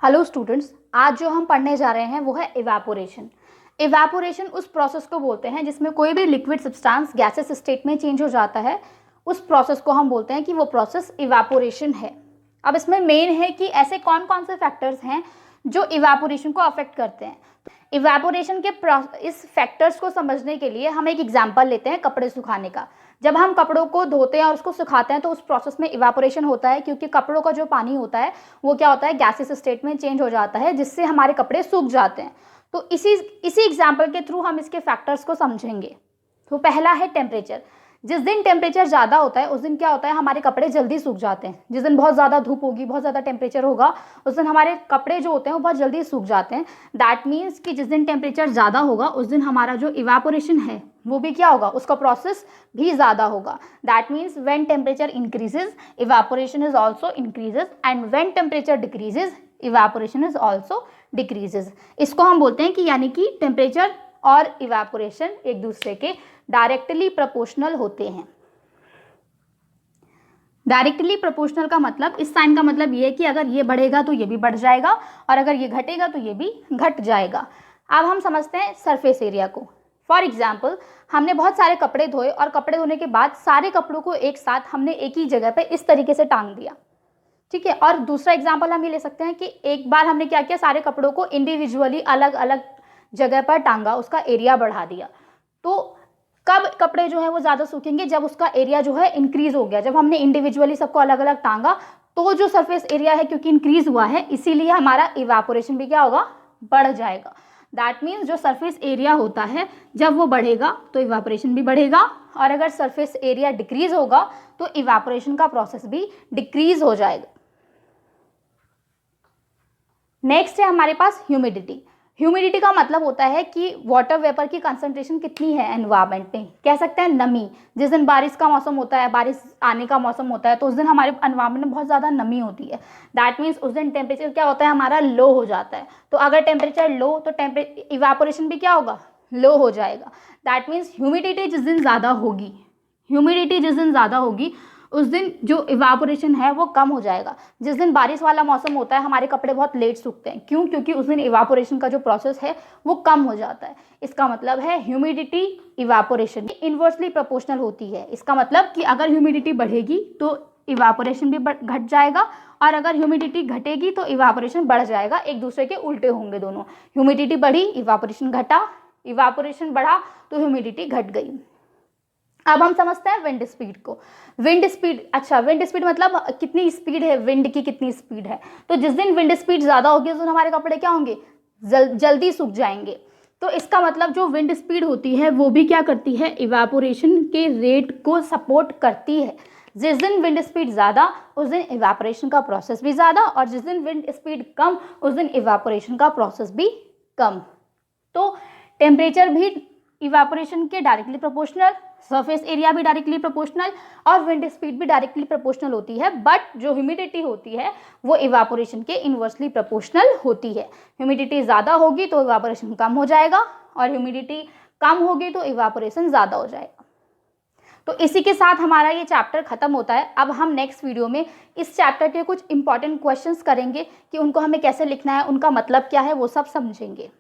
Hello students, आज जो हम पढ़ने जा रहे हैं वो है इवेपोरेशन। इवेपोरेशन उस प्रोसेस को बोलते हैं जिसमें कोई भी लिक्विड सब्सटेंस गैसेस स्टेट में चेंज हो जाता है। उस प्रोसेस को हम बोलते हैं कि वो प्रोसेस इवेपोरेशन है। अब इसमें मेन है कि ऐसे कौन कौन से फैक्टर्स हैं जो इवेपोरेशन को अफेक्ट करते हैं। इवेपोरेशन के इस फैक्टर्स को समझने के लिए हम एक एग्जांपल लेते हैं कपड़े सुखाने का। जब हम कपड़ों को धोते हैं और उसको सुखाते हैं तो उस प्रोसेस में इवेपोरेशन होता है, क्योंकि कपड़ों का जो पानी होता है वो क्या होता है, गैसेस स्टेट में चेंज हो जाता है, जिससे हमारे कपड़े सूख जाते हैं। तो इसी एग्जाम्पल के थ्रू हम इसके फैक्टर्स को समझेंगे। तो पहला है टेम्परेचर। जिस दिन टेम्परेचर ज़्यादा होता है उस दिन क्या होता है, हमारे कपड़े जल्दी सूख जाते हैं। जिस दिन बहुत ज़्यादा धूप होगी, बहुत ज़्यादा टेम्परेचर होगा, उस दिन हमारे कपड़े जो होते हैं वो बहुत जल्दी सूख जाते हैं। दैट मीन्स कि जिस दिन टेम्परेचर ज़्यादा होगा उस दिन हमारा जो इवेपोरेशन है वो भी क्या होगा, उसका प्रोसेस भी ज़्यादा होगा। That means when temperature increases evaporation is also increases, and when temperature decreases evaporation is also decreases. इसको हम बोलते हैं कि यानी कि टेम्परेचर और इवेपोरेशन एक दूसरे के डायरेक्टली प्रोपोर्शनल होते हैं। डायरेक्टली प्रोपोर्शनल का मतलब, इस साइन का मतलब ये है कि अगर ये बढ़ेगा तो ये भी बढ़ जाएगा और अगर ये घटेगा तो ये भी घट जाएगा। अब हम समझते हैं सरफेस एरिया को। फॉर एग्जाम्पल, हमने बहुत सारे कपड़े धोए और कपड़े धोने के बाद सारे कपड़ों को एक साथ हमने एक ही जगह पे इस तरीके से टांग दिया, ठीक है। और दूसरा एग्जाम्पल हम ये ले सकते हैं कि एक बार हमने क्या किया, सारे कपड़ों को इंडिविजुअली अलग अलग जगह पर टांगा, उसका एरिया बढ़ा दिया। तो कब कपड़े जो है वो ज़्यादा सूखेंगे, जब उसका एरिया जो है इंक्रीज हो गया। जब हमने इंडिविजुअली सबको अलग अलग टांगा तो जो सरफेस एरिया है क्योंकि इंक्रीज हुआ है, इसीलिए हमारा इवेपोरेशन भी क्या होगा, बढ़ जाएगा। दैट मीन्स जो सरफेस एरिया होता है जब वो बढ़ेगा तो इवेपोरेशन भी बढ़ेगा, और अगर सरफेस एरिया डिक्रीज होगा तो इवेपोरेशन का प्रोसेस भी डिक्रीज हो जाएगा। नेक्स्ट है हमारे पास ह्यूमिडिटी। ह्यूमिडिटी का मतलब होता है कि वाटर वेपर की कंसंट्रेशन कितनी है एनवायरनमेंट में। कह सकते हैं नमी। जिस दिन बारिश का मौसम होता है, बारिश आने का मौसम होता है, तो उस दिन हमारे एनवायरनमेंट में बहुत ज़्यादा नमी होती है। दैट मीन्स उस दिन टेम्परेचर क्या होता है, हमारा लो हो जाता है। तो अगर टेम्परेचर लो तो इवेपोरेशन भी क्या होगा, लो हो जाएगा। दैट मीन्स ह्यूमिडिटी जिस दिन ज़्यादा होगी, उस दिन जो इवेपोरेशन है वो कम हो जाएगा। जिस दिन बारिश वाला मौसम होता है हमारे कपड़े बहुत लेट सूखते हैं। क्यों? क्योंकि उस दिन इवेपोरेशन का जो प्रोसेस है वो कम हो जाता है। इसका मतलब है ह्यूमिडिटी इवेपोरेशन इनवर्सली प्रोपोर्शनल होती है। इसका मतलब कि अगर ह्यूमिडिटी बढ़ेगी तो इवेपोरेशन भी घट जाएगा, और अगर ह्यूमिडिटी घटेगी तो इवेपोरेशन बढ़ जाएगा। एक दूसरे के उल्टे होंगे दोनों। ह्यूमिडिटी बढ़ी, इवेपोरेशन घटा, इवेपोरेशन बढ़ा तो ह्यूमिडिटी घट गई। अब हम समझते हैं विंड स्पीड को। विंड स्पीड मतलब कितनी स्पीड है, विंड की कितनी स्पीड है। तो जिस दिन विंड स्पीड ज़्यादा होगी उस दिन हमारे कपड़े क्या होंगे, जल्दी सूख जाएंगे। तो इसका मतलब जो विंड स्पीड होती है वो भी क्या करती है, इवेपोरेशन के रेट को सपोर्ट करती है। जिस दिन विंड स्पीड ज़्यादा उस दिन इवेपोरेशन का प्रोसेस भी ज़्यादा, और जिस दिन विंड स्पीड कम उस दिन इवेपोरेशन का प्रोसेस भी कम। तो टेम्परेचर भी इवेपोरेशन के डायरेक्टली प्रोपोर्शनल, सरफेस एरिया भी डायरेक्टली प्रोपोर्शनल, और विंड स्पीड भी डायरेक्टली प्रोपोर्शनल होती है। बट जो ह्यूमिडिटी होती है वो इवेपोरेशन के इनवर्सली प्रोपोर्शनल होती है। ह्यूमिडिटी ज़्यादा होगी तो इवेपोरेशन कम हो जाएगा, और ह्यूमिडिटी कम होगी तो इवेपोरेशन ज़्यादा हो जाएगा। तो इसी के साथ हमारा ये चैप्टर खत्म होता है। अब हम नेक्स्ट वीडियो में इस चैप्टर के कुछ इंपॉर्टेंट क्वेश्चंस करेंगे कि उनको हमें कैसे लिखना है, उनका मतलब क्या है, वो सब समझेंगे।